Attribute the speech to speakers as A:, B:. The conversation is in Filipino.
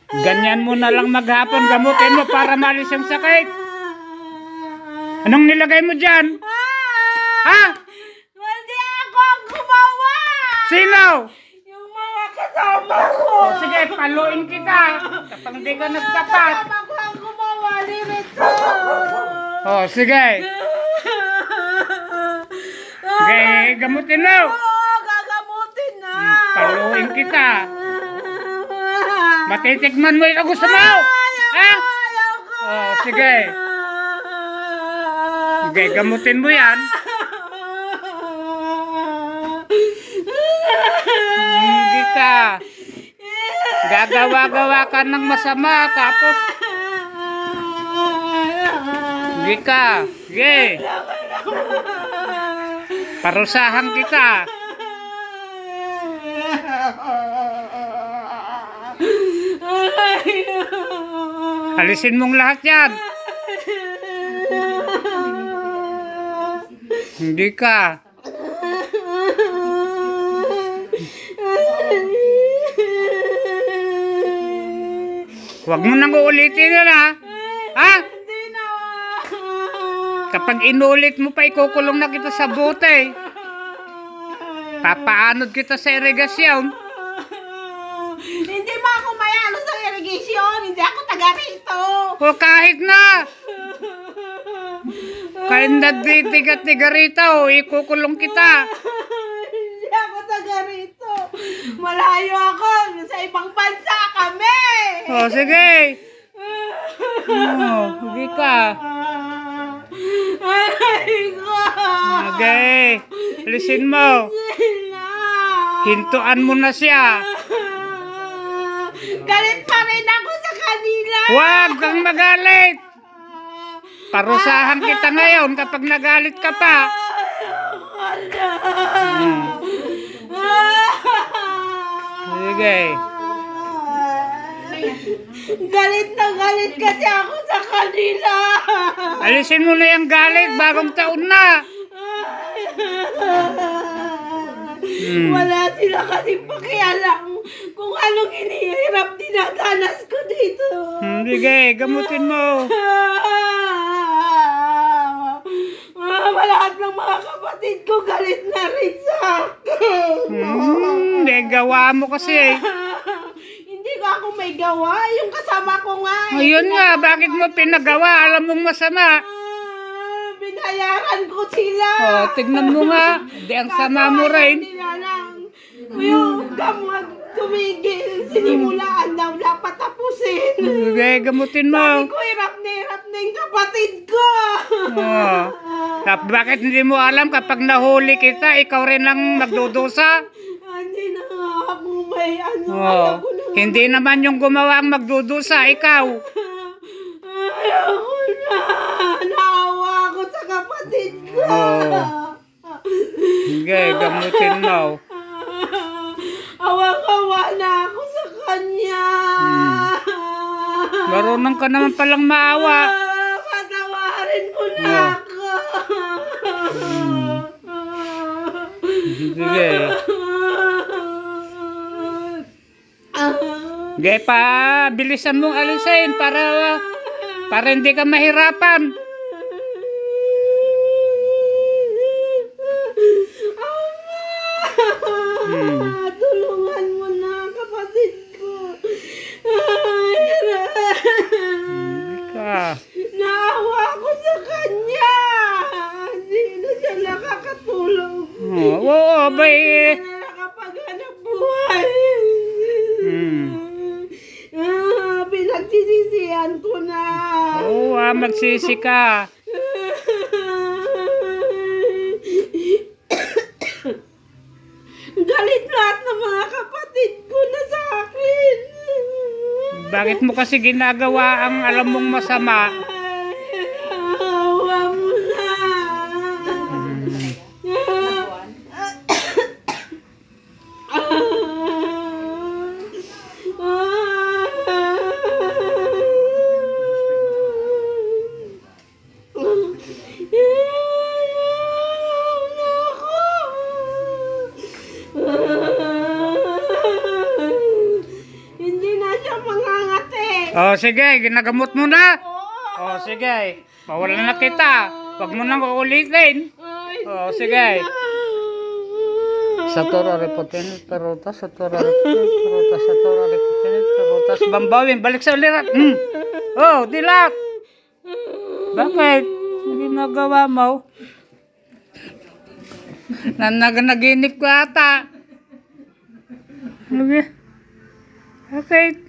A: Ganyan mo na lang maghapon, gamutin mo para malis yung sakit. Anong nilagay mo dyan? Ha?
B: Hindi ako ang gumawa!
A: Sino?
B: Yung mga kasama ko!
A: O sige, paluin kita. Kapag hindi ka nagtapat.
B: Kasama ko ang gumawa, Limito!
A: O sige. Sige, gamutin mo.
B: Oo, gagamutin na!
A: Paluin kita. Matitikman mo yung gusto mo. Ha? O sige. Sige, gamutin mo yan. Hindi ka. Gagawa-gawa ka ng masama. Tapos, hindi ka. Sige. Parusahan kita. Alisin mong lahat yan. Hindi ka. Huwag mo nang uulitin yan, ha? Ha?
B: Hindi na!
A: Kapag inulit mo pa, ikukulong na kita sa bote. Papaanod kita sa irigasyon.
B: Hindi mo ako mayalo sa irrigation! Hindi ako taga rito!
A: O kahit na. Kahit nagtitigat-tiga rito, ikukulong kita.
B: Hindi ako taga rito! Malayo ako! Sa ibang bansa kami!
A: O sige. O, hindi ka.
B: Ay ko!
A: Okay. Alisin mo.
B: Hindi na!
A: Hintuan mo na siya.
B: Galit pa rin ako sa kanila!
A: Huwag kang magalit. Parusahan kita ngayon kapag nagalit ka pa. Sige.
B: Galit na galit kasi ako sa kanila!
A: Alisin mo na yung galit. Bagong taon na.
B: Wala sila kasi pakialam kung anong hinihirap dinadanas ko dito.
A: Sige, gamutin mo.
B: Lahat ng mga kapatid ko galit na rin sa akin.
A: Hindi, gawa mo kasi.
B: Hindi ko ako may gawa. Yung kasama ko nga.
A: Ayun nga, bakit mo pinagawa? Alam mong masama.
B: Binayaran ko sila.
A: O, tignan mo nga. Hindi, ang sama mo rin.
B: Yung gamag tumigil. Sinimulaan daw dapat tapusin.
A: Sige, gamutin
B: Sabi
A: mo.
B: ko, hirap na yung kapatid ko.
A: Bakit hindi mo alam kapag nahuli kita, ikaw rin ang magdudusa?
B: Hindi na nga ako may ano.
A: Oh,
B: Ayoko na.
A: hindi naman yung gumawa ang magdudusa, ikaw.
B: Ayoko na. Naawa ako sa kapatid ko.
A: Sige, gamutin mo.
B: Awang-awa na ako sa kanya.
A: Marunong ka naman palang maawa.
B: Patawarin mo na ako.
A: Sige. Sige pa, bilisan mong alisin para hindi ka mahirapan.
B: Tulungan mo na kapatid ko.
A: Ka.
B: Naawa ako sa kanya. Hindi na siya nakakatulong.
A: Oo, bay.
B: Hindi na nakapaghanap buhay. Pinagsisisihan ko na.
A: Oo, magsisi ka.
B: Galit lahat ng mga kapatid ko na sa akin.
A: Bakit mo kasi ginagawa ang alam mong masama?
B: Awa mo na. Hindi na siya mangangat
A: Oh, sige, ginagamot mo na.
B: Oo.
A: Oh, sige. Mawalan na kita. Huwag mo nang uulitin.
B: Ay,
A: Oh, sige. Satura repotenet perotas, satura repotenet perotas, satura repotenet perotas, bambawin, balik sa ulirat. Oh, dilak. Bakit? Hindi nagawa mo. Nanaginip ko ata. Okay.